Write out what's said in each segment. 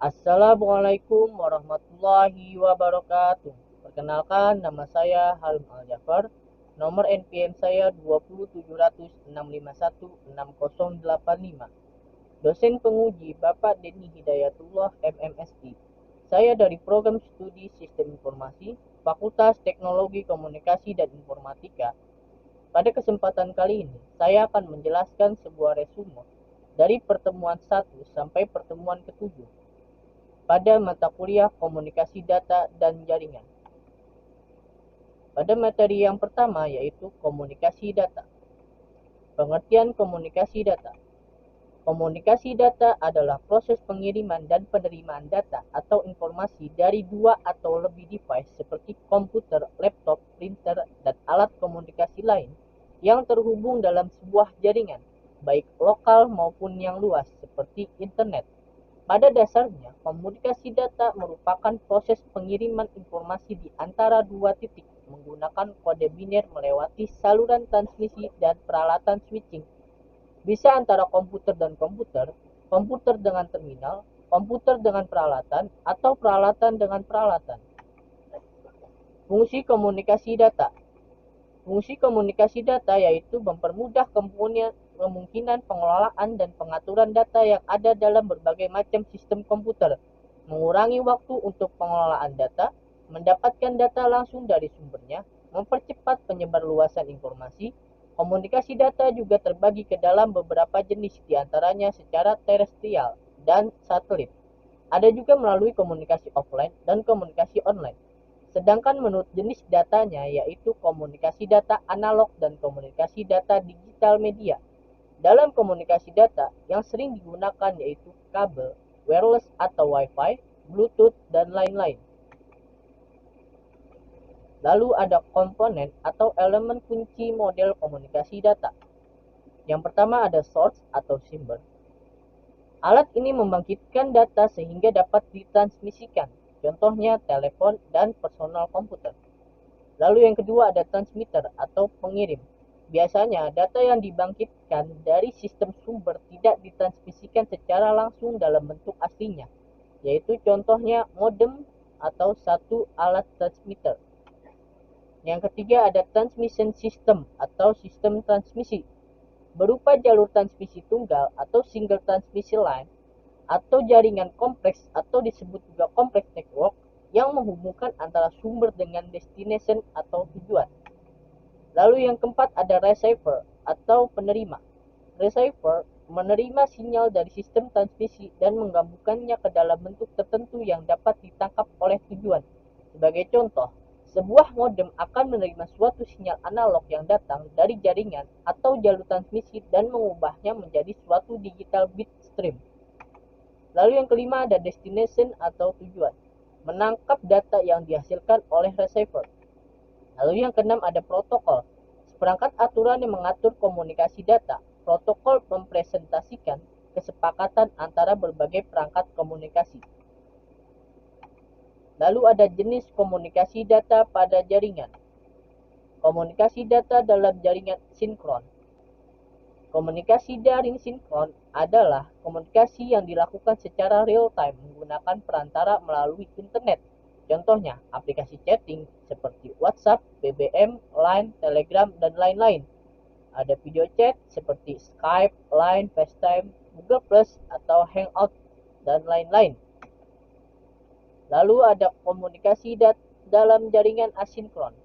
Assalamualaikum warahmatullahi wabarakatuh. Perkenalkan, nama saya Halim Al-Jafar. Nomor NPM saya 20706516085. Dosen penguji Bapak Denny Hidayatullah MMSI. Saya dari Program Studi Sistem Informasi, Fakultas Teknologi Komunikasi dan Informatika. Pada kesempatan kali ini, saya akan menjelaskan sebuah resume dari pertemuan 1 sampai pertemuan ke-7 pada mata kuliah Komunikasi Data dan Jaringan. Pada materi yang pertama yaitu Komunikasi Data. Pengertian komunikasi data. Komunikasi data adalah proses pengiriman dan penerimaan data atau informasi dari dua atau lebih device seperti komputer, laptop, printer, dan alat komunikasi lain yang terhubung dalam sebuah jaringan, baik lokal maupun yang luas seperti internet. Pada dasarnya, komunikasi data merupakan proses pengiriman informasi di antara dua titik menggunakan kode biner melewati saluran transmisi dan peralatan switching. Bisa antara komputer dan komputer, komputer dengan terminal, komputer dengan peralatan, atau peralatan dengan peralatan. Fungsi komunikasi data. Fungsi komunikasi data yaitu mempermudah kemungkinan pengelolaan dan pengaturan data yang ada dalam berbagai macam sistem komputer, mengurangi waktu untuk pengelolaan data, mendapatkan data langsung dari sumbernya, mempercepat penyebarluasan informasi. Komunikasi data juga terbagi ke dalam beberapa jenis, diantaranya secara terestrial dan satelit. Ada juga melalui komunikasi offline dan komunikasi online. Sedangkan menurut jenis datanya yaitu komunikasi data analog dan komunikasi data digital media. Dalam komunikasi data yang sering digunakan yaitu kabel, wireless atau Wi-Fi, Bluetooth, dan lain-lain. Lalu ada komponen atau elemen kunci model komunikasi data. Yang pertama ada source atau sumber. Alat ini membangkitkan data sehingga dapat ditransmisikan, contohnya telepon dan personal komputer. Lalu yang kedua ada transmitter atau pengirim. Biasanya data yang dibangkitkan dari sistem sumber tidak ditransmisikan secara langsung dalam bentuk aslinya, yaitu contohnya modem atau satu alat transmitter. Yang ketiga ada transmission system atau sistem transmisi, berupa jalur transmisi tunggal atau single transmission line atau jaringan kompleks atau disebut juga complex network yang menghubungkan antara sumber dengan destination atau tujuan. Lalu yang keempat ada receiver atau penerima. Receiver menerima sinyal dari sistem transmisi dan menggabungkannya ke dalam bentuk tertentu yang dapat ditangkap oleh tujuan. Sebagai contoh, sebuah modem akan menerima suatu sinyal analog yang datang dari jaringan atau jalur transmisi dan mengubahnya menjadi suatu digital bit stream. Lalu yang kelima ada destination atau tujuan, menangkap data yang dihasilkan oleh receiver. Lalu yang keenam ada protokol, seperangkat aturan yang mengatur komunikasi data. Protokol mempresentasikan kesepakatan antara berbagai perangkat komunikasi. Lalu ada jenis komunikasi data pada jaringan. Komunikasi data dalam jaringan sinkron. Komunikasi daring sinkron adalah komunikasi yang dilakukan secara real time menggunakan perantara melalui internet. Contohnya, aplikasi chatting seperti WhatsApp, BBM, Line, Telegram, dan lain-lain. Ada video chat seperti Skype, Line, FaceTime, Google Plus, atau Hangout, dan lain-lain. Lalu ada komunikasi dalam jaringan asinkron.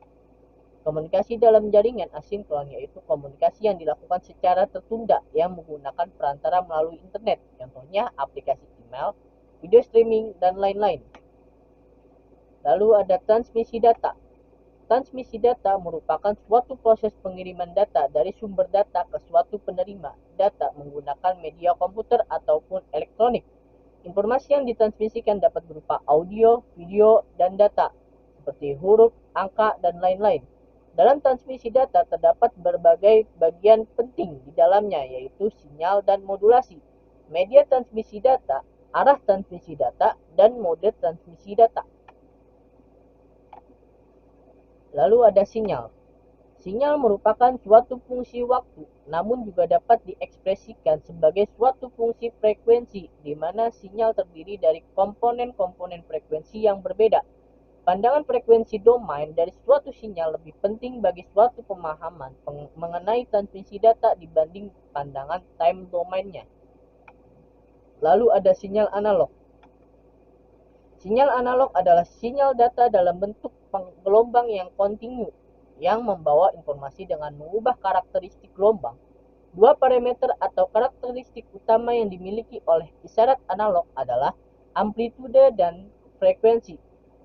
Komunikasi dalam jaringan asinkron yaitu komunikasi yang dilakukan secara tertunda yang menggunakan perantara melalui internet. Contohnya aplikasi email, video streaming, dan lain-lain. Lalu ada transmisi data. Transmisi data merupakan suatu proses pengiriman data dari sumber data ke suatu penerima data menggunakan media komputer ataupun elektronik. Informasi yang ditransmisikan dapat berupa audio, video, dan data, seperti huruf, angka, dan lain-lain. Dalam transmisi data terdapat berbagai bagian penting di dalamnya, yaitu sinyal dan modulasi, media transmisi data, arah transmisi data, dan mode transmisi data. Lalu ada sinyal. Sinyal merupakan suatu fungsi waktu, namun juga dapat diekspresikan sebagai suatu fungsi frekuensi, di mana sinyal terdiri dari komponen-komponen frekuensi yang berbeda. Pandangan frekuensi domain dari suatu sinyal lebih penting bagi suatu pemahaman mengenai transmisi data dibanding pandangan time domainnya. Lalu ada sinyal analog. Sinyal analog adalah sinyal data dalam bentuk gelombang yang kontinu yang membawa informasi dengan mengubah karakteristik gelombang. Dua parameter atau karakteristik utama yang dimiliki oleh isyarat analog adalah amplitude dan frekuensi.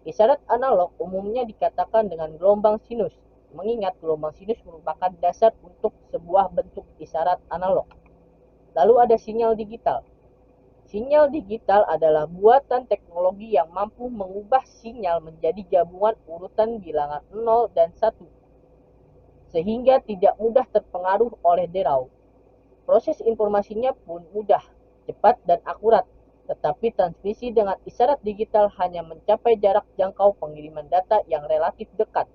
Isyarat analog umumnya dikatakan dengan gelombang sinus, mengingat gelombang sinus merupakan dasar untuk sebuah bentuk isyarat analog. Lalu ada sinyal digital. Sinyal digital adalah buatan teknologi yang mampu mengubah sinyal menjadi gabungan urutan bilangan 0 dan 1, sehingga tidak mudah terpengaruh oleh derau. Proses informasinya pun mudah, cepat, dan akurat, tetapi transmisi dengan isyarat digital hanya mencapai jarak jangkau pengiriman data yang relatif dekat.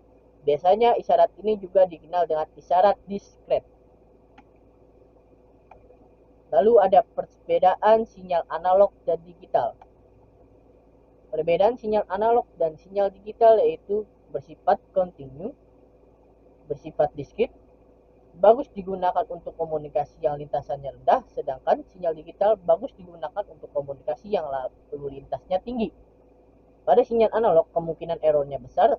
Biasanya isyarat ini juga dikenal dengan isyarat diskret. Lalu ada perbedaan sinyal analog dan digital. Perbedaan sinyal analog dan sinyal digital yaitu bersifat kontinu, bersifat diskret, bagus digunakan untuk komunikasi yang lintasannya rendah, sedangkan sinyal digital bagus digunakan untuk komunikasi yang lalu lintasnya tinggi. Pada sinyal analog kemungkinan errornya besar,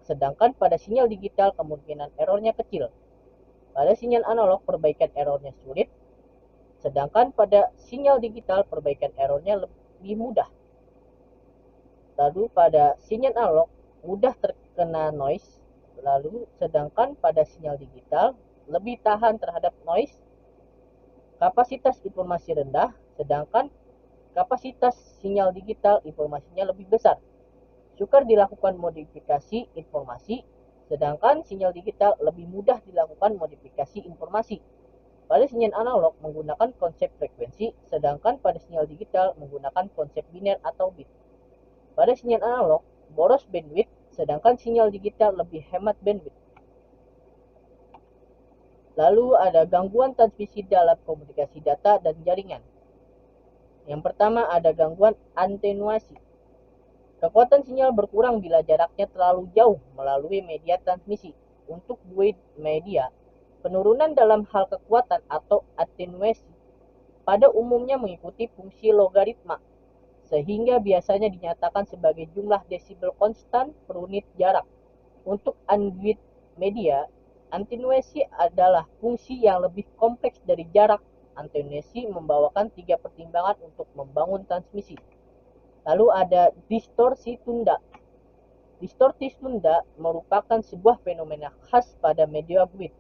sedangkan pada sinyal digital kemungkinan errornya kecil. Pada sinyal analog perbaikan errornya sulit, sedangkan pada sinyal digital perbaikan errornya lebih mudah. Lalu pada sinyal analog mudah terkena noise, lalu sedangkan pada sinyal digital lebih tahan terhadap noise, kapasitas informasi rendah, sedangkan kapasitas sinyal digital informasinya lebih besar. Sukar dilakukan modifikasi informasi, sedangkan sinyal digital lebih mudah dilakukan modifikasi informasi. Pada sinyal analog menggunakan konsep frekuensi, sedangkan pada sinyal digital menggunakan konsep biner atau bit. Pada sinyal analog boros bandwidth, sedangkan sinyal digital lebih hemat bandwidth. Lalu ada gangguan transmisi dalam komunikasi data dan jaringan. Yang pertama ada gangguan atenuasi. Kekuatan sinyal berkurang bila jaraknya terlalu jauh melalui media transmisi. Untuk dua media, penurunan dalam hal kekuatan atau atenuasi pada umumnya mengikuti fungsi logaritma, sehingga biasanya dinyatakan sebagai jumlah desibel konstan per unit jarak. Untuk unwidth media, atenuasi adalah fungsi yang lebih kompleks dari jarak. Atenuasi membawakan 3 pertimbangan untuk membangun transmisi. Lalu ada distorsi tunda. Distorsi tunda merupakan sebuah fenomena khas pada media width.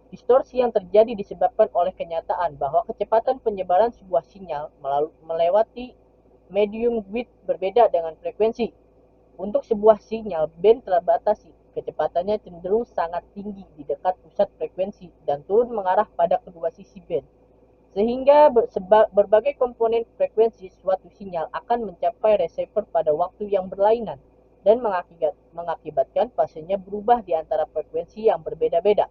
Distorsi yang terjadi disebabkan oleh kenyataan bahwa kecepatan penyebaran sebuah sinyal melewati medium width berbeda dengan frekuensi. Untuk sebuah sinyal band terbatasi, kecepatannya cenderung sangat tinggi di dekat pusat frekuensi dan turun mengarah pada kedua sisi band. Sehingga berbagai komponen frekuensi suatu sinyal akan mencapai receiver pada waktu yang berlainan dan mengakibatkan fasenya berubah di antara frekuensi yang berbeda-beda.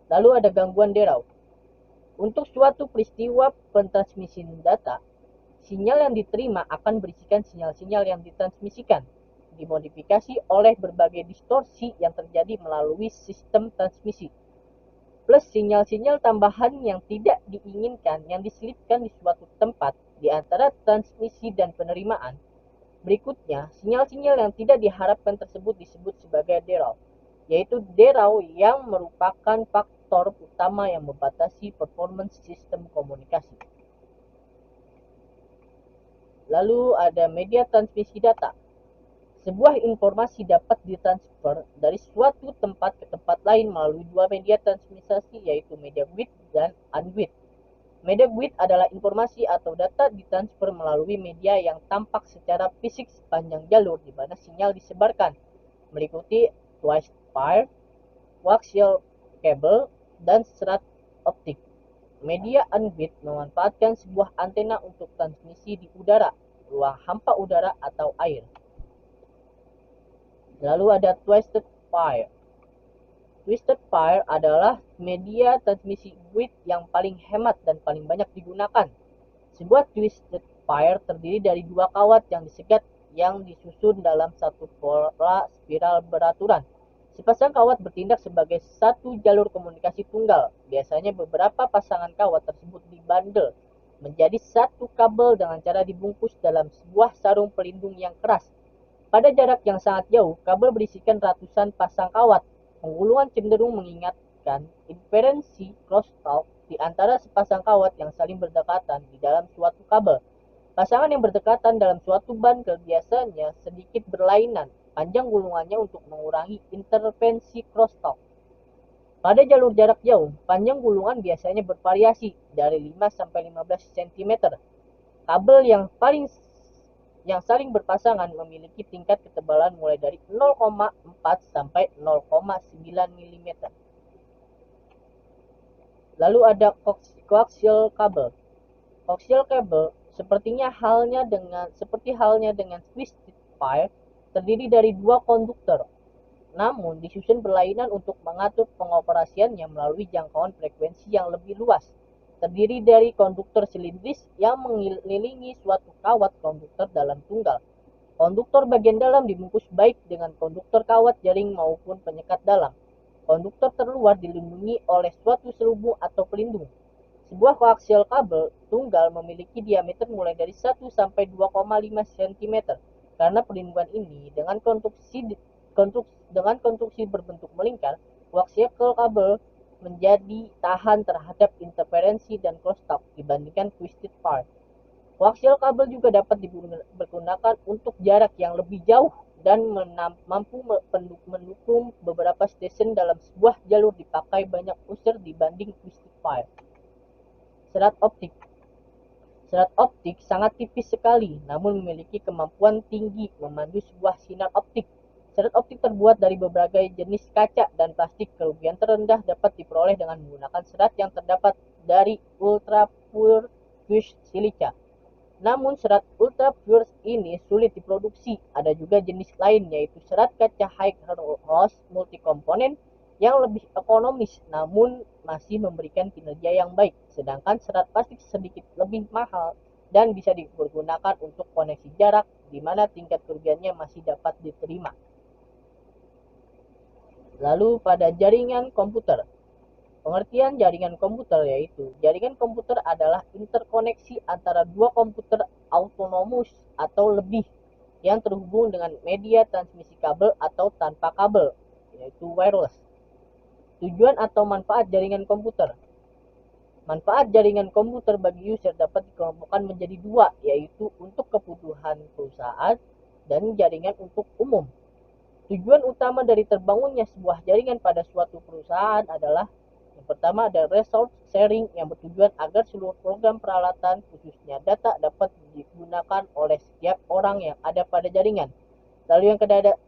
Lalu ada gangguan derau. Untuk suatu peristiwa pentransmisian data, sinyal yang diterima akan berisikan sinyal-sinyal yang ditransmisikan, dimodifikasi oleh berbagai distorsi yang terjadi melalui sistem transmisi, plus sinyal-sinyal tambahan yang tidak diinginkan yang diselipkan di suatu tempat di antara transmisi dan penerimaan. Berikutnya, sinyal-sinyal yang tidak diharapkan tersebut disebut sebagai derau, yaitu derau yang merupakan faktor utama yang membatasi performance sistem komunikasi. Lalu ada media transmisi data. Sebuah informasi dapat ditransfer dari suatu tempat ke tempat lain melalui dua media transmisi, yaitu media width dan unwidth. Media width adalah informasi atau data ditransfer melalui media yang tampak secara fisik sepanjang jalur di mana sinyal disebarkan, meliputi twisted wire, coaxial cable, dan serat optik. Media unwidth memanfaatkan sebuah antena untuk transmisi di udara, ruang hampa udara, atau air. Lalu ada twisted wire. Twisted pair adalah media transmisi fluid yang paling hemat dan paling banyak digunakan. Sebuah twisted pair terdiri dari dua kawat yang disegat yang disusun dalam satu pola spiral beraturan. Sepasang kawat bertindak sebagai satu jalur komunikasi tunggal. Biasanya beberapa pasangan kawat tersebut dibandel menjadi satu kabel dengan cara dibungkus dalam sebuah sarung pelindung yang keras. Pada jarak yang sangat jauh, kabel berisikan ratusan pasang kawat. Penggulungan cenderung mengingatkan inferensi crosstalk di antara sepasang kawat yang saling berdekatan di dalam suatu kabel. Pasangan yang berdekatan dalam suatu bundle biasanya sedikit berlainan panjang gulungannya untuk mengurangi intervensi crosstalk. Pada jalur jarak jauh, panjang gulungan biasanya bervariasi dari 5 sampai 15 cm. Kabel yang saling berpasangan memiliki tingkat ketebalan mulai dari 0,4 sampai 0,9 mm. Lalu ada coaxial cable. Coaxial cable seperti halnya dengan twisted pair terdiri dari dua konduktor, namun disusun berlainan untuk mengatur pengoperasiannya melalui jangkauan frekuensi yang lebih luas. Terdiri dari konduktor silindris yang mengelilingi suatu kawat konduktor dalam tunggal. Konduktor bagian dalam dibungkus baik dengan konduktor kawat jaring maupun penyekat dalam. Konduktor terluar dilindungi oleh suatu selubung atau pelindung. Sebuah koaksial kabel tunggal memiliki diameter mulai dari 1 sampai 2,5 cm. Karena perlindungan ini dengan konstruksi berbentuk melingkar, koaksial kabel menjadi tahan terhadap interferensi dan crosstalk dibandingkan twisted pair. Koaksial kabel juga dapat digunakan untuk jarak yang lebih jauh dan mampu mendukung beberapa stesen dalam sebuah jalur dipakai banyak user dibanding twisted pair. Serat optik. Serat optik sangat tipis sekali, namun memiliki kemampuan tinggi memandu sebuah sinar optik. Serat optik terbuat dari berbagai jenis kaca dan plastik. Kerugian terendah dapat diperoleh dengan menggunakan serat yang terdapat dari ultra pure fused silica. Namun serat ultra pure ini sulit diproduksi. Ada juga jenis lain, yaitu serat kaca high loss multikomponen yang lebih ekonomis namun masih memberikan kinerja yang baik. Sedangkan serat plastik sedikit lebih mahal dan bisa digunakan untuk koneksi jarak di mana tingkat kerugiannya masih dapat diterima. Lalu pada jaringan komputer. Pengertian jaringan komputer yaitu jaringan komputer adalah interkoneksi antara dua komputer autonomous atau lebih yang terhubung dengan media transmisi kabel atau tanpa kabel, yaitu wireless. Tujuan atau manfaat jaringan komputer. Manfaat jaringan komputer bagi user dapat dikelompokkan menjadi dua, yaitu untuk kebutuhan perusahaan dan jaringan untuk umum. Tujuan utama dari terbangunnya sebuah jaringan pada suatu perusahaan adalah yang pertama ada resource sharing yang bertujuan agar seluruh program peralatan khususnya data dapat digunakan oleh setiap orang yang ada pada jaringan. Lalu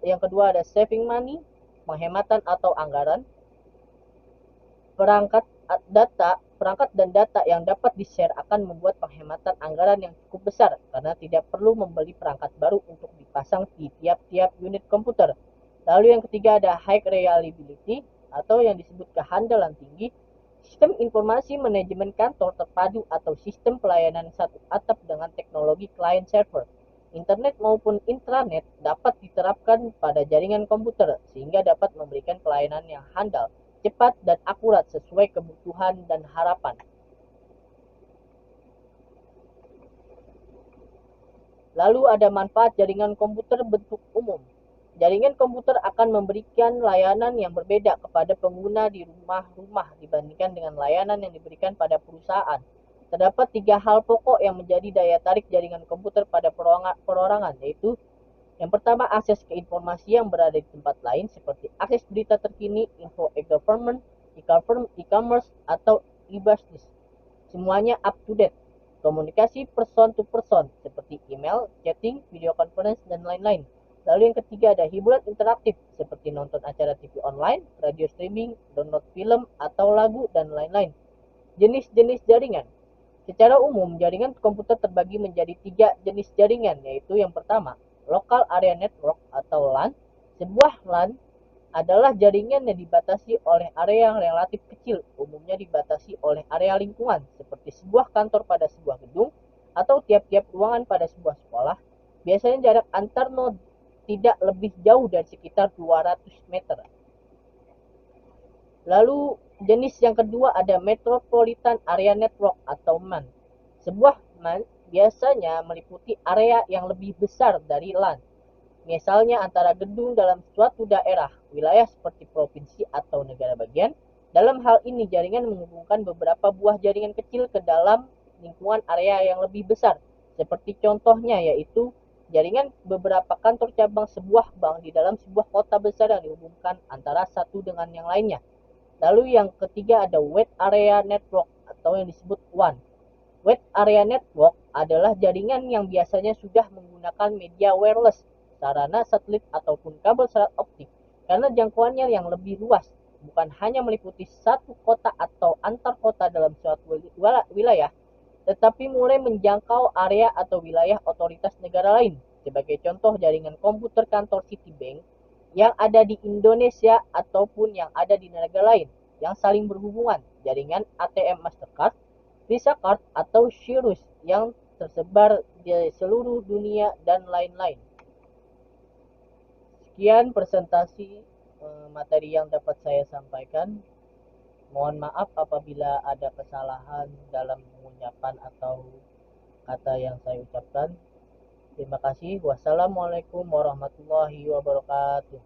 yang kedua ada saving money, penghematan atau anggaran. Perangkat dan data yang dapat di-share akan membuat penghematan anggaran yang cukup besar karena tidak perlu membeli perangkat baru untuk dipasang di tiap-tiap unit komputer. Lalu yang ketiga ada high reliability atau yang disebut kehandalan tinggi. Sistem informasi manajemen kantor terpadu atau sistem pelayanan satu atap dengan teknologi client server. Internet maupun intranet dapat diterapkan pada jaringan komputer sehingga dapat memberikan pelayanan yang handal, cepat dan akurat sesuai kebutuhan dan harapan. Lalu ada manfaat jaringan komputer bentuk umum. Jaringan komputer akan memberikan layanan yang berbeda kepada pengguna di rumah-rumah dibandingkan dengan layanan yang diberikan pada perusahaan. Terdapat 3 hal pokok yang menjadi daya tarik jaringan komputer pada perorangan, yaitu yang pertama, akses ke informasi yang berada di tempat lain seperti akses berita terkini, info e-government, e-commerce, atau e-business. Semuanya up to date. Komunikasi person to person seperti email, chatting, video conference, dan lain-lain. Lalu yang ketiga ada hiburan interaktif seperti nonton acara TV online, radio streaming, download film atau lagu, dan lain-lain. Jenis-jenis jaringan. Secara umum, jaringan komputer terbagi menjadi 3 jenis jaringan, yaitu yang pertama, Local Area Network atau LAN. Sebuah LAN adalah jaringan yang dibatasi oleh area yang relatif kecil, umumnya dibatasi oleh area lingkungan, seperti sebuah kantor pada sebuah gedung atau tiap-tiap ruangan pada sebuah sekolah. Biasanya jarak antar node tidak lebih jauh dari sekitar 200 meter. Lalu jenis yang kedua ada Metropolitan Area Network atau MAN. Sebuah MAN biasanya meliputi area yang lebih besar dari LAN. Misalnya antara gedung dalam suatu daerah, wilayah seperti provinsi atau negara bagian. Dalam hal ini jaringan menghubungkan beberapa buah jaringan kecil ke dalam lingkungan area yang lebih besar. Seperti contohnya yaitu jaringan beberapa kantor cabang sebuah bank di dalam sebuah kota besar yang dihubungkan antara satu dengan yang lainnya. Lalu yang ketiga ada Wide Area Network atau yang disebut WAN. Wide Area Network adalah jaringan yang biasanya sudah menggunakan media wireless, sarana satelit ataupun kabel serat optik karena jangkauannya yang lebih luas, bukan hanya meliputi satu kota atau antar kota dalam suatu wilayah, tetapi mulai menjangkau area atau wilayah otoritas negara lain. Sebagai contoh jaringan komputer kantor Citibank yang ada di Indonesia ataupun yang ada di negara lain yang saling berhubungan, jaringan ATM Mastercard, Visa Card atau Cirrus yang tersebar di seluruh dunia dan lain-lain. Sekian presentasi materi yang dapat saya sampaikan. Mohon maaf apabila ada kesalahan dalam pengucapan atau kata yang saya ucapkan. Terima kasih. Wassalamualaikum warahmatullahi wabarakatuh.